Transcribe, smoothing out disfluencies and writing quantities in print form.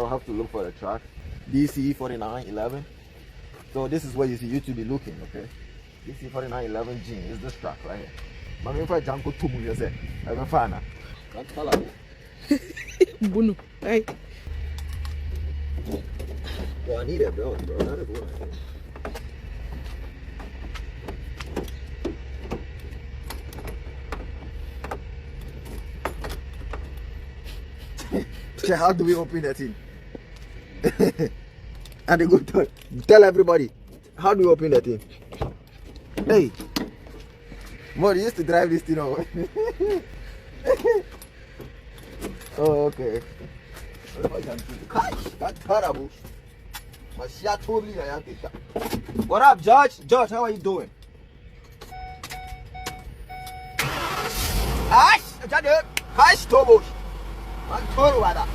I'll have to look for the track. DC 4911. So this is where you see you to be looking, okay? DC 4911 G is this track right here. But if I jump to move yourself, I'm a fan. Can't tell her. Bunu. Hey. Well, I need it, bro. That is what I how do we open that thing? And they go tell everybody, how do we open that thing? Hey, Mori used to drive this thing over. Oh, okay. That's terrible. What up, George? George, how are you doing? Hush, Tobo. I'm told about that.